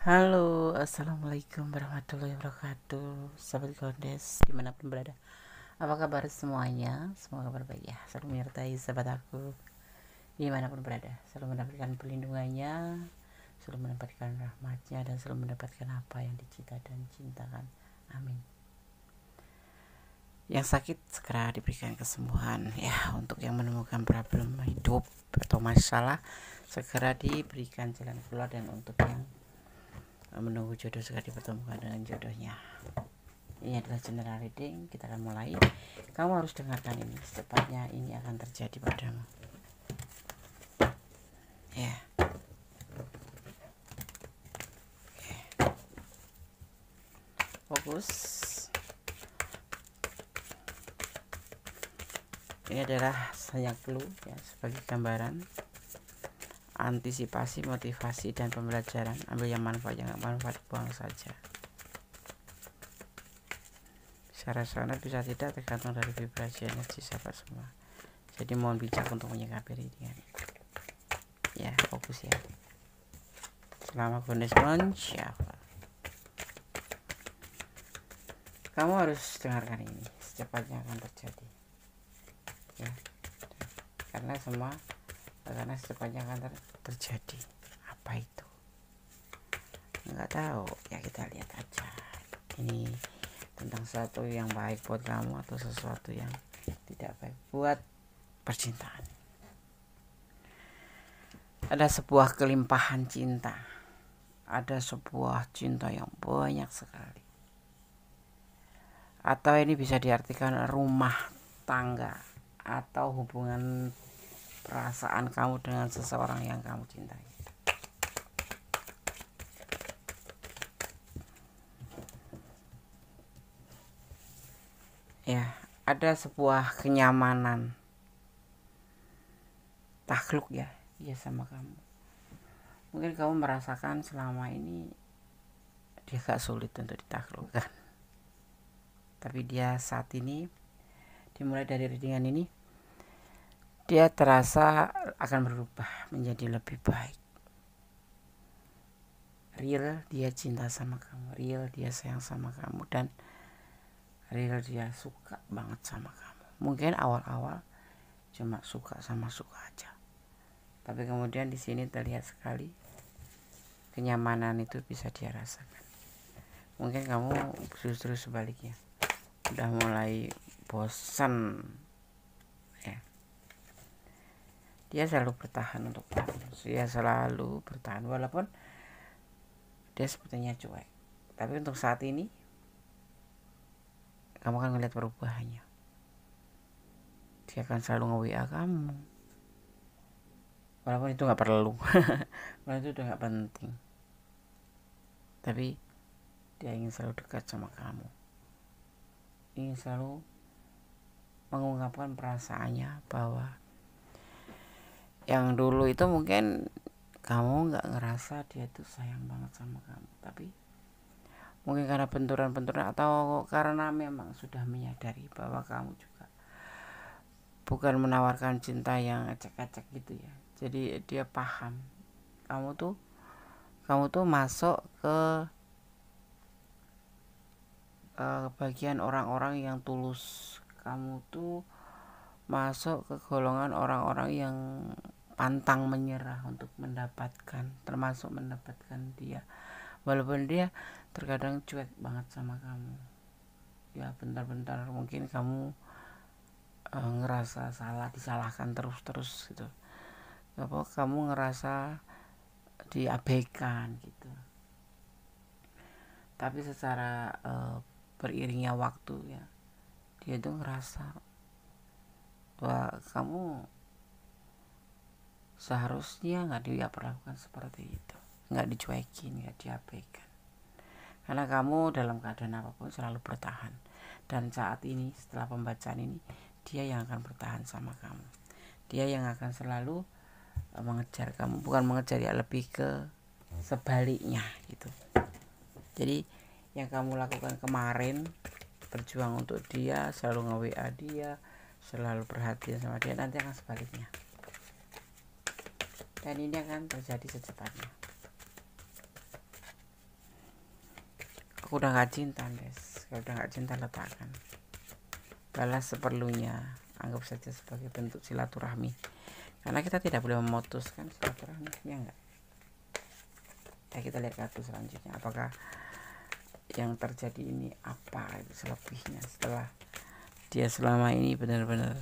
Halo, assalamualaikum warahmatullahi wabarakatuh. Sahabat Gondes dimanapun berada, apa kabar semuanya? Semoga kabar baik ya. Selalu menyertai sahabat aku dimanapun berada, selalu mendapatkan perlindungannya, selalu mendapatkan rahmatnya, dan selalu mendapatkan apa yang dicita dan cintakan. Amin. Yang sakit segera diberikan kesembuhan ya. Untuk yang menemukan problem hidup atau masalah, segera diberikan jalan keluar. Dan untuk yang menunggu jodoh, segera dipertemukan dengan jodohnya. Ini adalah general reading. Kita akan mulai. Kamu harus dengarkan ini, secepatnya ini akan terjadi padamu ya. Fokus. Ini adalah banyak clue ya, sebagai gambaran antisipasi, motivasi, dan pembelajaran. Ambil yang manfaat, yang nggak manfaat buang saja. Bisa resonan, bisa tidak, tergantung dari vibrasi energi sahabat semua. Jadi mohon bijak untuk menyikapi readingan ya. Fokus ya. Selamat Gondesmon, siapa? Kamu harus dengarkan ini, secepatnya akan terjadi ya. Karena secepatnya akan terjadi. Apa itu? Nggak tahu ya, kita lihat aja. Ini tentang sesuatu yang baik buat kamu atau sesuatu yang tidak baik buat percintaan. Ada sebuah kelimpahan cinta, ada sebuah cinta yang banyak sekali, atau ini bisa diartikan rumah tangga atau hubungan perasaan kamu dengan seseorang yang kamu cintai. Ya, ada sebuah kenyamanan takluk ya, dia sama kamu. Mungkin kamu merasakan selama ini dia gak sulit untuk ditaklukkan, tapi dia saat ini, dimulai dari readingan ini, dia terasa akan berubah menjadi lebih baik. Real dia cinta sama kamu, real dia sayang sama kamu, dan real dia suka banget sama kamu. Mungkin awal-awal cuma suka sama suka aja, tapi kemudian di sini terlihat sekali kenyamanan itu bisa dia rasakan. Mungkin kamu justru sebaliknya, udah mulai bosan ya. Dia selalu bertahan untuk kamu, dia selalu bertahan walaupun dia sepertinya cuek, tapi untuk saat ini kamu akan melihat perubahannya. Dia akan selalu nge-WA kamu, walaupun itu gak perlu walaupun itu udah gak penting, tapi dia ingin selalu dekat sama kamu, ingin selalu mengungkapkan perasaannya, bahwa yang dulu itu mungkin kamu gak ngerasa dia tuh sayang banget sama kamu, tapi mungkin karena benturan-benturan atau karena memang sudah menyadari bahwa kamu juga bukan menawarkan cinta yang acak-acak gitu ya. Jadi dia paham kamu tuh masuk ke bagian orang-orang yang tulus. Kamu tuh masuk ke golongan orang-orang yang pantang menyerah untuk mendapatkan, termasuk mendapatkan dia, walaupun dia terkadang cuek banget sama kamu ya. Bentar-bentar mungkin kamu ngerasa salah, disalahkan terus gitu, apa kamu ngerasa diabaikan gitu. Tapi secara beriringnya waktu ya, dia tuh ngerasa bahwa kamu seharusnya nggak diperlakukan seperti itu, nggak dicuekin, nggak diabaikan, karena kamu dalam keadaan apapun selalu bertahan. Dan saat ini setelah pembacaan ini, dia yang akan bertahan sama kamu, dia yang akan selalu mengejar kamu, bukan mengejar ya, lebih ke sebaliknya gitu. Jadi yang kamu lakukan kemarin, berjuang untuk dia, selalu nge-WA dia, selalu perhatian sama dia, nanti akan sebaliknya, dan ini akan terjadi secepatnya. udah nggak cinta, guys. Kalau udah nggak cinta, letakkan, balas seperlunya, anggap saja sebagai bentuk silaturahmi, karena kita tidak boleh memutuskan silaturahmi, ya enggak. Ya, kita lihat kartu selanjutnya, apakah yang terjadi ini apa itu selebihnya, setelah dia selama ini benar-benar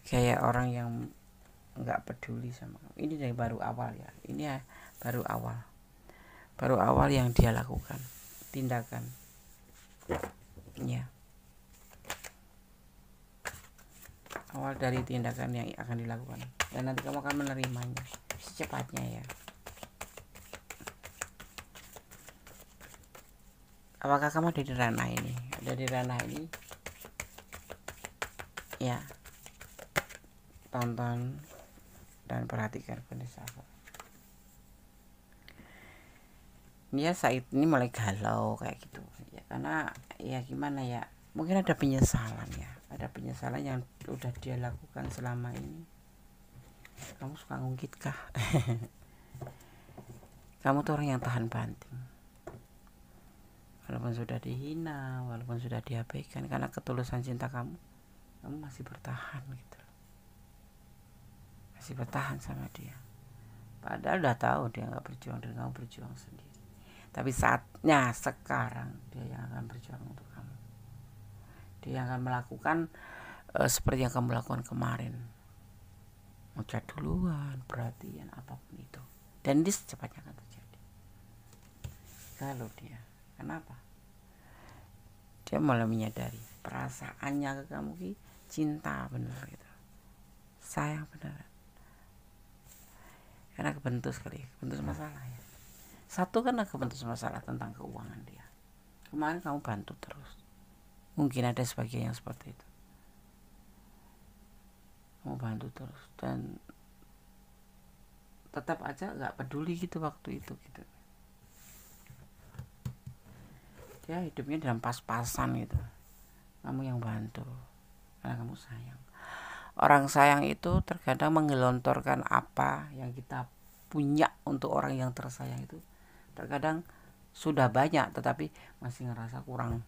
kayak orang yang nggak peduli sama kamu. Ini dari baru awal ya, ini ya baru awal yang dia lakukan tindakan, ya, awal dari tindakan yang akan dilakukan, dan nanti kamu akan menerimanya secepatnya ya. Apakah kamu ada di ranah ini? Ada di ranah ini ya, tonton dan perhatikan kondisi aku. Dia saat ini mulai galau kayak gitu ya, karena ya gimana ya, mungkin ada penyesalan ya, ada penyesalan yang udah dia lakukan selama ini. Kamu suka ngungkit kah? Kamu tuh orang yang tahan banting, walaupun sudah dihina, walaupun sudah diabaikan, karena ketulusan cinta kamu masih bertahan gitu, masih bertahan sama dia, padahal udah tahu dia nggak berjuang dan kamu berjuang sendiri. Tapi saatnya sekarang dia yang akan berjuang untuk kamu, dia yang akan melakukan seperti yang kamu lakukan kemarin, ngechat duluan, perhatian, apapun itu, dan ini secepatnya akan terjadi. Kalau dia, kenapa? Dia mulai menyadari perasaannya ke kamu ki cinta bener gitu, sayang bener, karena kebentus kali, kebentus masalah ya. Satu kan kebentus masalah tentang keuangan dia. Kemarin kamu bantu terus, mungkin ada sebagian yang seperti itu, kamu bantu terus dan tetap aja nggak peduli gitu waktu itu gitu. Dia hidupnya dalam pas-pasan gitu, kamu yang bantu karena kamu sayang. Orang sayang itu terkadang menggelontorkan apa yang kita punya untuk orang yang tersayang itu, terkadang sudah banyak tetapi masih ngerasa kurang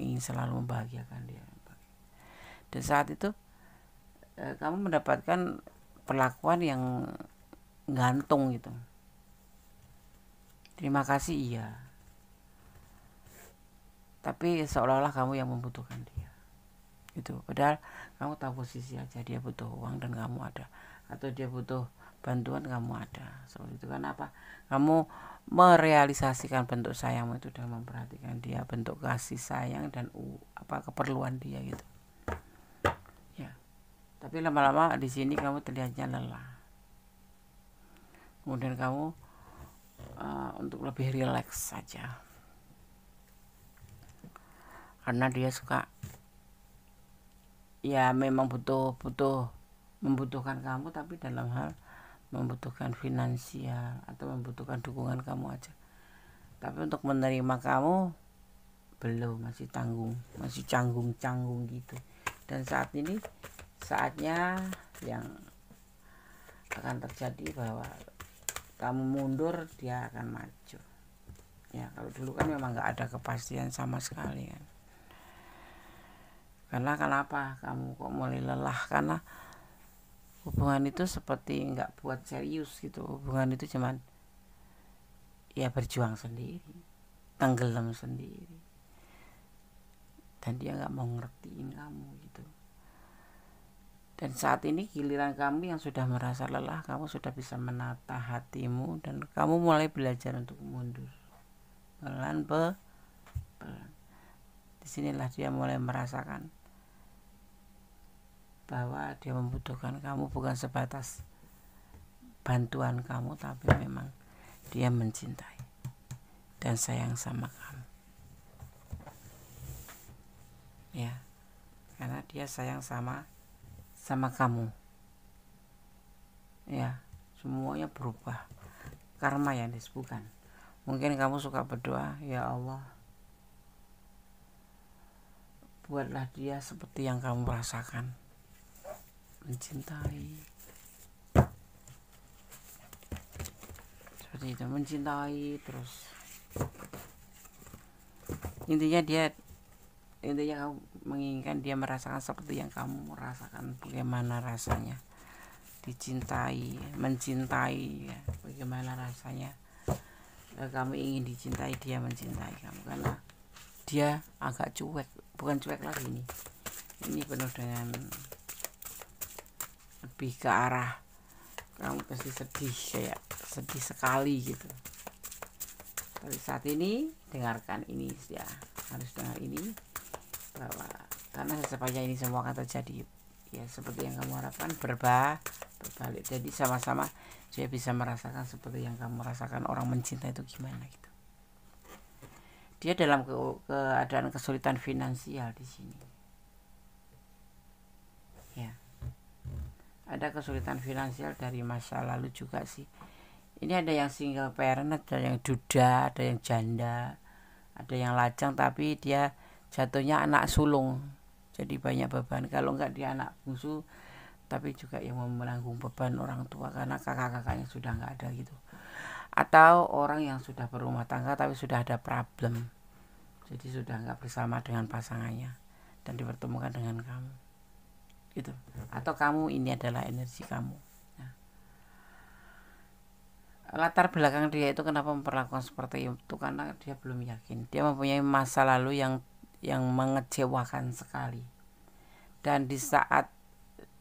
ingin selalu membahagiakan dia. Dan saat itu kamu mendapatkan perlakuan yang gantung gitu. Terima kasih iya, tapi seolah-olah kamu yang membutuhkan dia gitu. Padahal kamu tahu posisi aja, dia butuh uang dan kamu ada, atau dia butuh bantuan kamu ada, seperti itu. Kenapa? Kamu merealisasikan bentuk sayangmu itu dengan memperhatikan dia, bentuk kasih sayang dan keperluan dia gitu ya. Tapi lama-lama di sini kamu terlihatnya lelah, kemudian kamu untuk lebih rileks saja, karena dia suka ya memang membutuhkan kamu, tapi dalam hal membutuhkan finansial atau membutuhkan dukungan kamu aja. Tapi untuk menerima kamu belum, masih canggung gitu. Dan saat ini saatnya yang akan terjadi bahwa kamu mundur, dia akan maju ya. Kalau dulu kan memang nggak ada kepastian sama sekali kan. Karena kenapa kamu kok mulai lelah? Karena hubungan itu seperti nggak buat serius gitu. Hubungan itu cuman ya berjuang sendiri, tenggelam sendiri, dan dia nggak mau ngertiin kamu gitu. Dan saat ini giliran kamu yang sudah merasa lelah, kamu sudah bisa menata hatimu dan kamu mulai belajar untuk mundur pelan. Disinilah dia mulai merasakan bahwa dia membutuhkan kamu bukan sebatas bantuan kamu, tapi memang dia mencintai dan sayang sama kamu ya, karena dia sayang sama kamu ya. Semuanya berubah, karma yang disebutkan. Mungkin kamu suka berdoa, ya Allah, buatlah dia seperti yang kamu rasakan, mencintai, seperti itu, mencintai terus intinya kamu menginginkan dia merasakan seperti yang kamu merasakan, bagaimana rasanya dicintai, mencintai ya, bagaimana rasanya kamu ingin dicintai, dia mencintai kamu, karena dia agak cuek, bukan cuek lagi ini penuh dengan lebih ke arah kamu pasti sedih, kayak sedih sekali gitu. Tapi saat ini dengarkan ini ya, harus dengar ini, bahwa karena secepatnya ini semua akan terjadi ya seperti yang kamu harapkan, berbalik, jadi sama-sama dia bisa merasakan seperti yang kamu rasakan. Orang mencinta itu gimana gitu. Dia dalam keadaan kesulitan finansial di sini ya, ada kesulitan finansial dari masa lalu juga sih. Ini ada yang single parent, ada yang duda, ada yang janda, ada yang lajang, tapi dia jatuhnya anak sulung, jadi banyak beban. Kalau enggak dia anak bungsu, tapi juga yang menanggung beban orang tua karena kakak-kakaknya sudah enggak ada gitu. Atau orang yang sudah berumah tangga tapi sudah ada problem, jadi sudah enggak bersama dengan pasangannya dan dipertemukan dengan kamu gitu. Atau kamu ini adalah energi kamu. Nah, latar belakang dia itu kenapa memperlakukan seperti itu, karena dia belum yakin. Dia mempunyai masa lalu yang mengecewakan sekali, dan di saat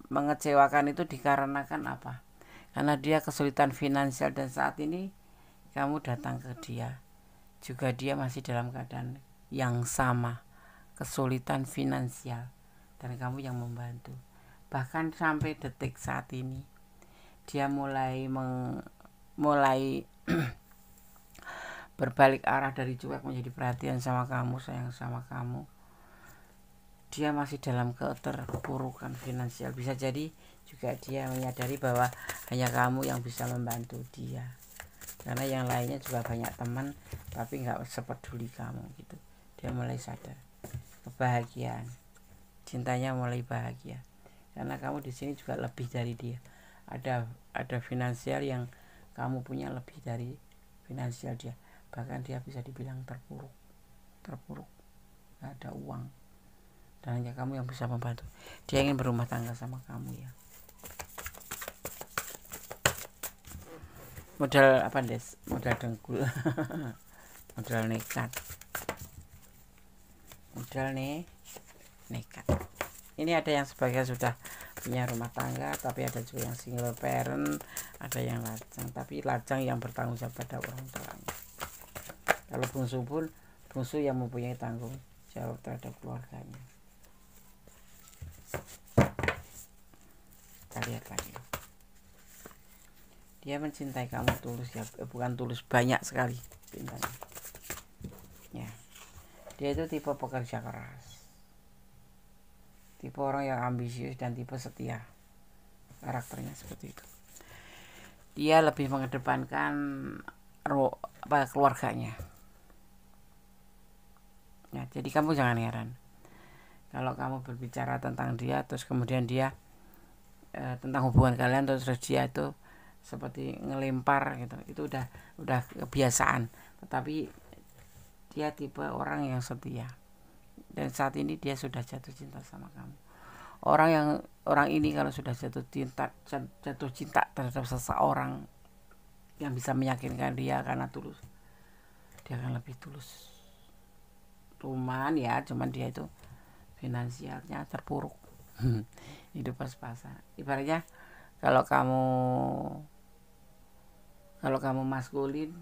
mengecewakan itu dikarenakan apa? Karena dia kesulitan finansial, dan saat ini kamu datang ke dia juga dia masih dalam keadaan yang sama, kesulitan finansial, dan kamu yang membantu. Bahkan sampai detik saat ini dia mulai berbalik arah dari cuek menjadi perhatian sama kamu, sayang sama kamu. Dia masih dalam keterpurukan finansial. Bisa jadi juga dia menyadari bahwa hanya kamu yang bisa membantu dia, karena yang lainnya juga banyak teman tapi nggak sepeduli kamu gitu. Dia mulai sadar kebahagiaan, cintanya mulai bahagia, karena kamu di sini juga lebih dari dia. Ada finansial yang kamu punya lebih dari finansial dia. Bahkan dia bisa dibilang terpuruk, nggak ada uang, dan hanya kamu yang bisa membantu. Dia ingin berumah tangga sama kamu ya. Modal apa Des? Modal dengkul. Modal nekat. Nekat. Ini ada yang sebagian sudah punya rumah tangga, tapi ada juga yang single parent, ada yang lajang, tapi lajang yang bertanggung jawab pada orang tuanya. Kalau bungsu pun bungsu yang mempunyai tanggung jawab terhadap keluarganya. Kita lihat lagi. Dia mencintai kamu tulus ya, bukan tulus, banyak sekali cintanya. Ya. Dia itu tipe pekerja keras, tipe orang yang ambisius, dan tipe setia. Karakternya seperti itu. Dia lebih mengedepankan keluarganya. Ya, jadi kamu jangan heran kalau kamu berbicara tentang dia, terus kemudian dia tentang hubungan kalian, terus dia itu seperti ngelempar gitu. Itu udah kebiasaan. Tetapi dia tipe orang yang setia, dan saat ini dia sudah jatuh cinta sama kamu. Orang ini kalau sudah jatuh cinta terhadap seseorang yang bisa meyakinkan dia karena tulus, dia akan lebih tulus. Cuman dia itu finansialnya terpuruk. Hidup pas-pasan. Ibaratnya kalau kamu maskulin,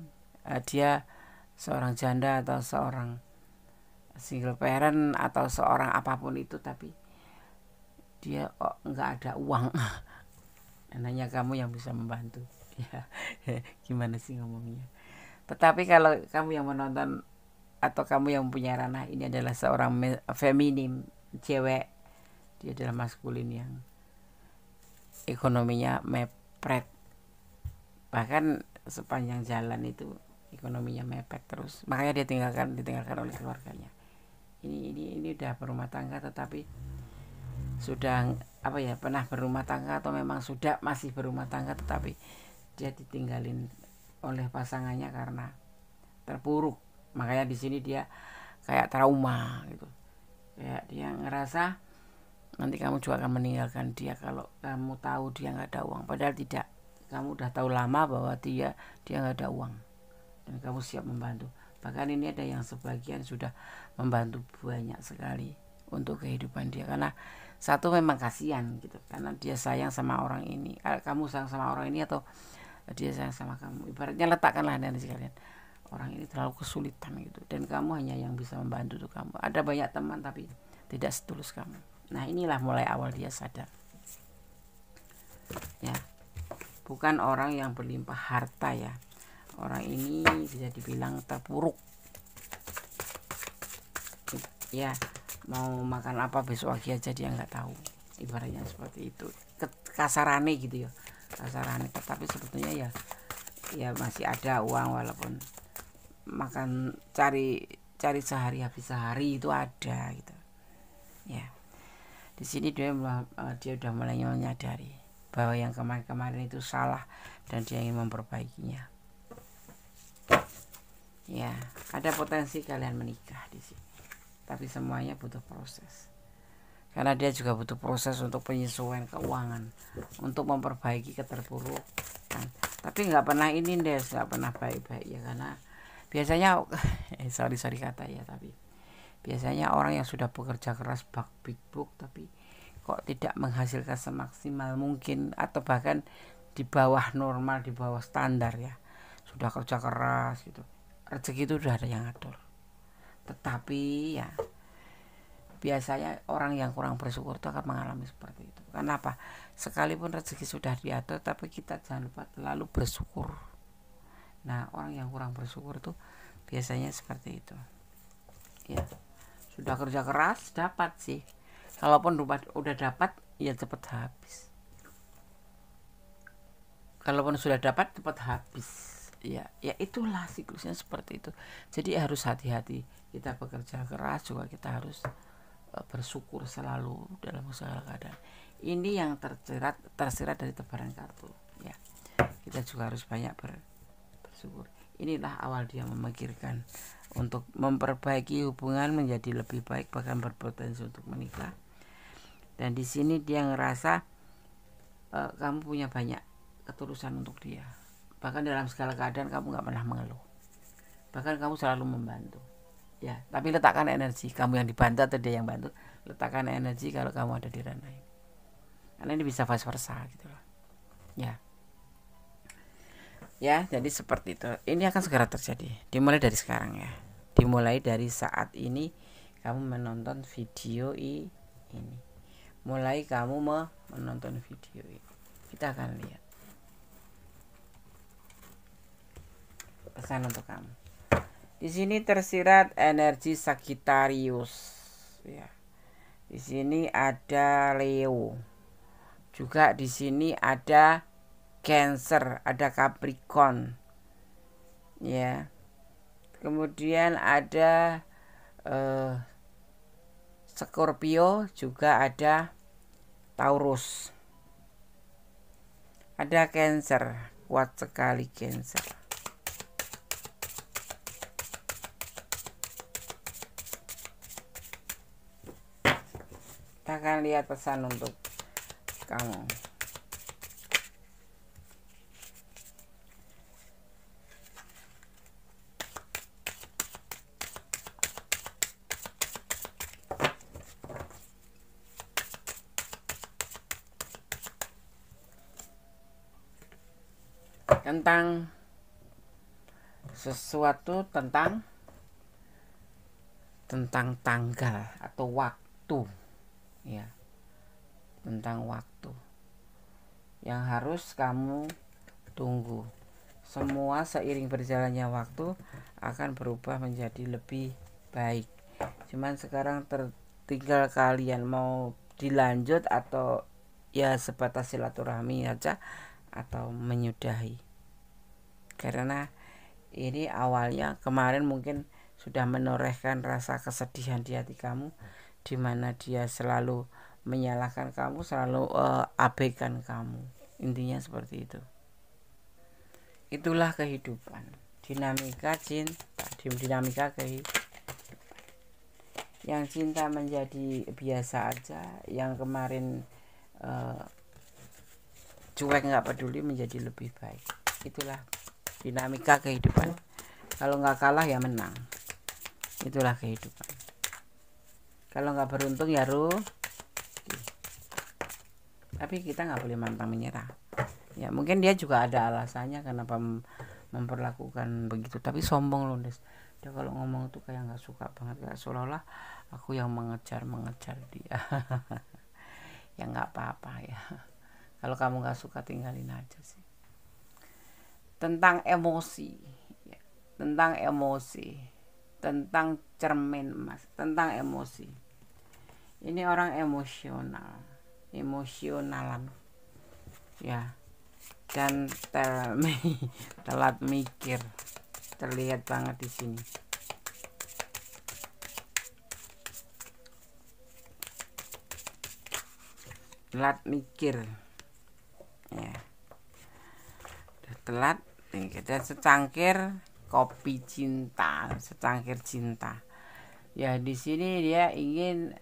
dia seorang janda atau seorang single parent atau seorang apapun itu, tapi dia nggak ada uang dan hanya kamu yang bisa membantu. Ya, gimana sih ngomongnya? Tetapi kalau kamu yang menonton atau kamu yang punya ranah ini adalah seorang feminim, cewek, dia adalah maskulin yang ekonominya mepret, bahkan sepanjang jalan itu ekonominya mepet terus, makanya dia ditinggalkan oleh keluarganya. Ini udah berumah tangga, tetapi sudah pernah berumah tangga atau memang sudah masih berumah tangga, tetapi dia ditinggalin oleh pasangannya karena terpuruk. Makanya di sini dia kayak trauma gitu, kayak dia ngerasa nanti kamu juga akan meninggalkan dia kalau kamu tahu dia nggak ada uang. Padahal tidak, kamu udah tahu lama bahwa dia nggak ada uang dan kamu siap membantu. Bahkan ini ada yang sebagian sudah membantu banyak sekali untuk kehidupan dia, karena satu memang kasihan gitu, karena dia sayang sama orang ini. Kamu sayang sama orang ini atau dia sayang sama kamu, ibaratnya letakkanlah energi kalian, orang ini terlalu kesulitan gitu, dan kamu hanya yang bisa membantu tuh kamu. Ada banyak teman tapi tidak setulus kamu. Nah inilah mulai awal dia sadar ya, bukan orang yang berlimpah harta ya, orang ini bisa dibilang terpuruk ya, mau makan apa besok pagi aja dia nggak tahu, ibaratnya seperti itu, kasarane gitu ya, kasarane. Tetapi sebetulnya ya masih ada uang, walaupun makan cari sehari habis sehari itu ada gitu ya. Di sini dia udah mulai menyadari bahwa yang kemarin itu salah dan dia ingin memperbaikinya ya. Ada potensi kalian menikah di sini, tapi semuanya butuh proses, karena dia juga butuh proses untuk penyesuaian keuangan, untuk memperbaiki keterpurukan. Tapi nggak pernah ini deh, nggak pernah baik-baik ya, karena biasanya sorry kata ya, tapi biasanya orang yang sudah bekerja keras big book tapi kok tidak menghasilkan semaksimal mungkin, atau bahkan di bawah normal, di bawah standar ya, sudah kerja keras gitu, rezeki itu udah ada yang ngatur. Tetapi ya biasanya orang yang kurang bersyukur itu akan mengalami seperti itu. Kenapa? Sekalipun rezeki sudah diatur, tapi kita jangan lupa selalu bersyukur. Nah orang yang kurang bersyukur itu biasanya seperti itu ya, sudah kerja keras dapat sih, kalaupun udah dapat ya cepat habis, kalaupun sudah dapat cepat habis ya itulah siklusnya seperti itu. Jadi harus hati-hati, kita bekerja keras juga kita harus bersyukur selalu dalam segala keadaan. Ini yang tersirat dari tebaran kartu ya, kita juga harus banyak bersyukur. Inilah awal dia memikirkan untuk memperbaiki hubungan menjadi lebih baik, bahkan berpotensi untuk menikah. Dan di sini dia ngerasa kamu punya banyak ketulusan untuk dia, bahkan dalam segala keadaan kamu nggak pernah mengeluh, bahkan kamu selalu membantu ya. Tapi letakkan energi kamu yang dibantu atau dia yang bantu, letakkan energi kalau kamu ada di ranah ini, karena ini bisa vice versa gitu loh ya. Jadi seperti itu, ini akan segera terjadi, dimulai dari sekarang ya, dimulai dari saat ini kamu menonton video ini, mulai kamu menonton video ini, kita akan lihat pesan untuk kamu. Di sini tersirat energi Sagittarius ya. Di sini ada Leo, juga di sini ada Cancer, ada Capricorn ya. Kemudian ada Scorpio, juga ada Taurus, ada Cancer, kuat sekali Cancer. Kita akan lihat pesan untuk kamu. Tentang sesuatu, tentang tanggal atau waktu ya, tentang waktu yang harus kamu tunggu. Semua seiring berjalannya waktu akan berubah menjadi lebih baik, cuman sekarang tinggal kalian mau dilanjut atau ya sebatas silaturahmi aja atau menyudahi. Karena ini awalnya kemarin mungkin sudah menorehkan rasa kesedihan di hati kamu, di mana dia selalu menyalahkan kamu, selalu abaikan kamu. Intinya seperti itu. Itulah kehidupan, dinamika cinta, dinamika kehidupan. yang cinta menjadi biasa aja, yang kemarin cuek nggak peduli menjadi lebih baik. Itulah dinamika kehidupan. Kalau nggak kalah ya menang. Itulah kehidupan. Kalau nggak beruntung ya tapi kita nggak boleh pantang menyerah. Ya mungkin dia juga ada alasannya kenapa memperlakukan begitu, tapi sombong loh Des. Dia kalau ngomong tuh kayak nggak suka banget, kayak seolah-olah aku yang mengejar dia. Ya nggak apa-apa ya, kalau kamu nggak suka tinggalin aja sih. Tentang emosi ya, tentang cermin emas, tentang emosi. Ini orang emosionalan ya, dan telat mikir, terlihat banget di sini. Telat mikir ya, telat mikir. Dan secangkir kopi cinta, secangkir cinta ya. Di sini dia ingin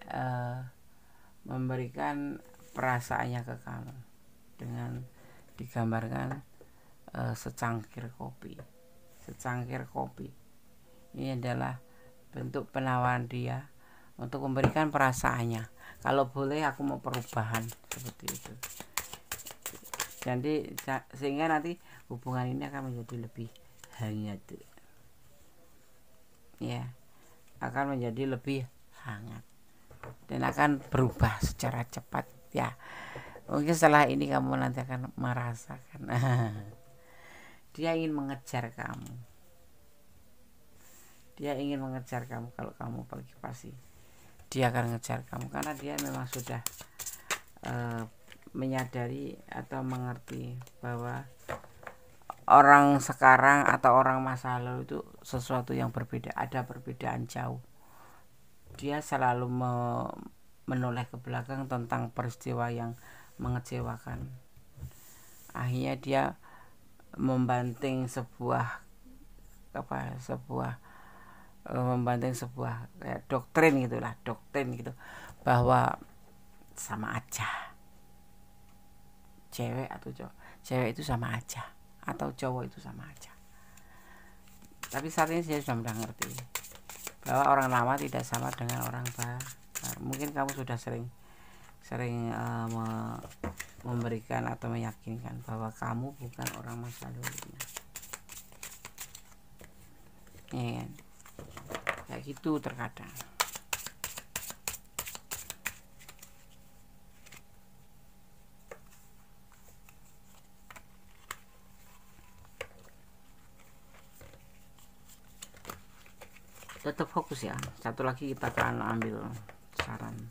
memberikan perasaannya ke kamu dengan digambarkan secangkir kopi. Ini adalah bentuk penawaran dia untuk memberikan perasaannya. Kalau boleh aku mau perubahan, seperti itu. Jadi sehingga nanti hubungan ini akan menjadi lebih hangat ya, akan menjadi lebih hangat dan akan berubah secara cepat ya. Mungkin setelah ini kamu nanti akan merasakan dia ingin mengejar kamu. Kalau kamu pergi pasti dia akan mengejar kamu, karena dia memang sudah menyadari atau mengerti bahwa orang sekarang atau orang masa lalu itu sesuatu yang berbeda, ada perbedaan jauh. Dia selalu menoleh ke belakang tentang peristiwa yang mengecewakan. Akhirnya dia membanting sebuah kayak doktrin gitu, bahwa sama aja cewek itu sama aja, atau cowok itu sama aja. Tapi saat ini saya sudah mengerti bahwa orang lama tidak sama dengan orang baru. Mungkin kamu sudah sering memberikan atau meyakinkan bahwa kamu bukan orang masa lalunya ya kan? Kayak gitu terkadang. Tetap fokus ya. Satu lagi kita akan ambil saran.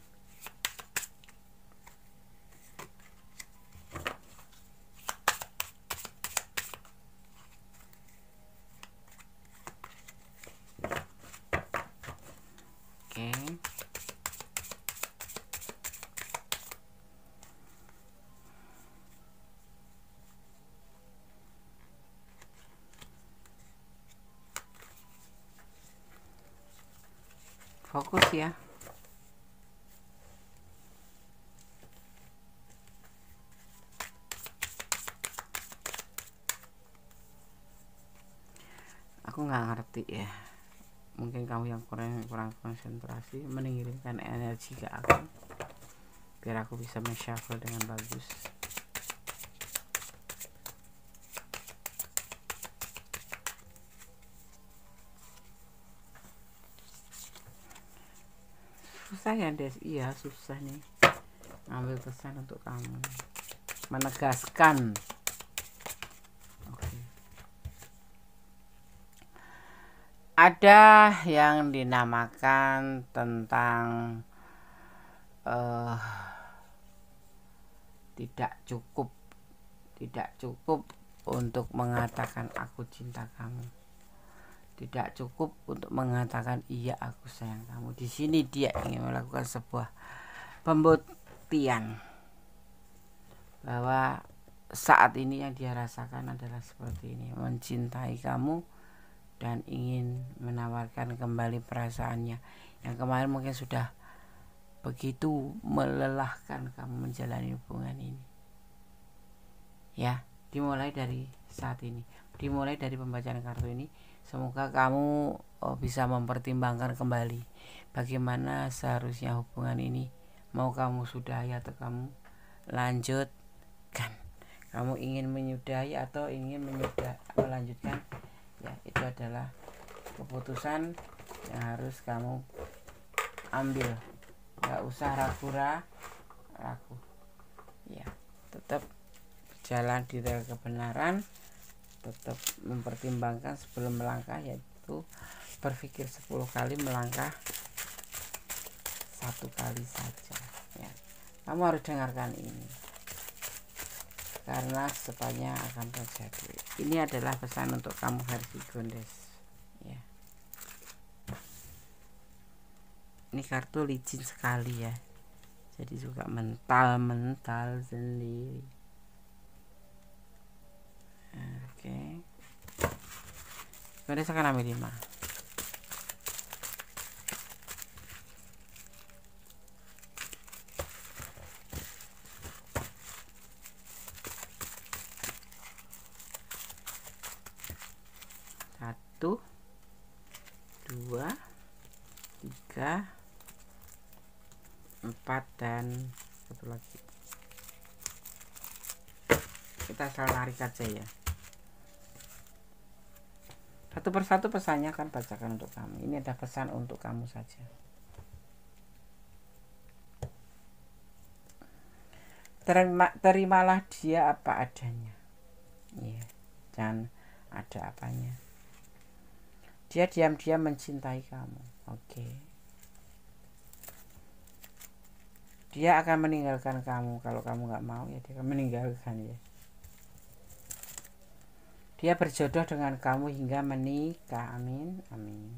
Oke. Fokus ya. Aku nggak ngerti ya. Mungkin kamu yang kurang konsentrasi, mengirimkan energi ke aku biar aku bisa men-shuffle dengan bagus. Susah ya Des, iya susah nih ngambil pesan untuk kamu, menegaskan. Oke. Ada yang dinamakan tentang tidak cukup untuk mengatakan aku cinta kamu. Tidak cukup untuk mengatakan iya aku sayang kamu. Di sini dia ingin melakukan sebuah pembuktian bahwa saat ini yang dia rasakan adalah seperti ini, mencintai kamu dan ingin menawarkan kembali perasaannya yang kemarin mungkin sudah begitu melelahkan kamu menjalani hubungan ini. Ya, dimulai dari saat ini, dimulai dari pembacaan kartu ini. Semoga kamu bisa mempertimbangkan kembali bagaimana seharusnya hubungan ini. Mau kamu sudahi atau kamu lanjutkan. Kamu ingin menyudahi atau ingin melanjutkan, ya itu adalah keputusan yang harus kamu ambil. Gak usah ragu, ya tetap jalan di rel kebenaran, tetap mempertimbangkan sebelum melangkah, yaitu berpikir 10 kali, melangkah 1 kali saja, ya. Kamu harus dengarkan ini karena secepatnya akan terjadi. Ini adalah pesan untuk kamu versi Gondes, ya. Ini kartu licin sekali ya, jadi suka mental sendiri. Oke. Gondes akan ambil 5. Satu, 2, 3, 4, dan satu lagi. Kita asal tarik aja ya. Satu persatu pesannya akan bacakan untuk kamu. Ini ada pesan untuk kamu saja. Terimalah dia apa adanya, ya, jangan ada apanya. Dia diam-diam mencintai kamu, oke. Dia akan meninggalkan kamu kalau kamu nggak mau, ya dia akan meninggalkan, ya. Dia berjodoh dengan kamu hingga menikah, amin, amin.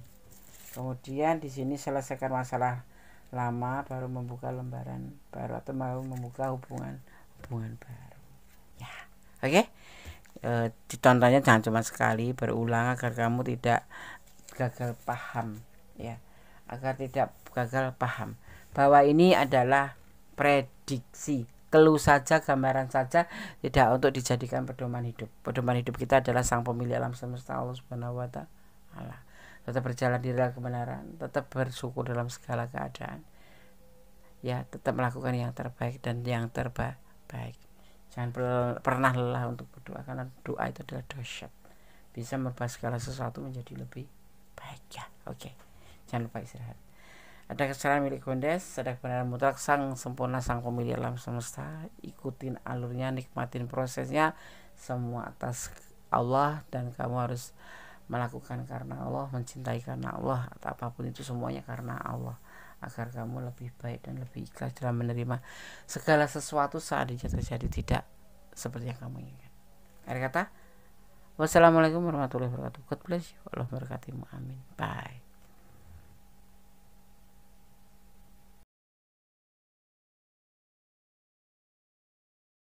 Kemudian di sini selesaikan masalah lama, baru membuka lembaran baru atau mau membuka hubungan baru, ya. Oke. Ditontonnya jangan cuma sekali, berulang agar kamu tidak gagal paham, ya, agar tidak gagal paham bahwa ini adalah prediksi, keluh saja, gambaran saja, tidak untuk dijadikan pedoman hidup. Pedoman hidup kita adalah Sang Pemilik alam semesta, Allah Subhanahu wa Ta'ala. Tetap berjalan di dalam kebenaran, tetap bersyukur dalam segala keadaan, ya, tetap melakukan yang terbaik dan yang terbaik. Jangan pernah lelah untuk berdoa, karena doa itu adalah dahsyat, bisa merubah segala sesuatu menjadi lebih baik, ya. Oke. Jangan lupa istirahat. Ada kesalahan milik Gondes, ada kebenaran mutlak Sang sempurna, Sang Pemilik alam semesta. Ikutin alurnya, nikmatin prosesnya, semua atas Allah, dan kamu harus melakukan karena Allah, mencintai karena Allah, atau apapun itu semuanya karena Allah, agar kamu lebih baik dan lebih ikhlas dalam menerima segala sesuatu saat dia terjadi tidak seperti yang kamu inginkan. Akhir kata, wassalamualaikum warahmatullahi wabarakatuh. God bless you. Allah memberkatimu. Amin. Bye.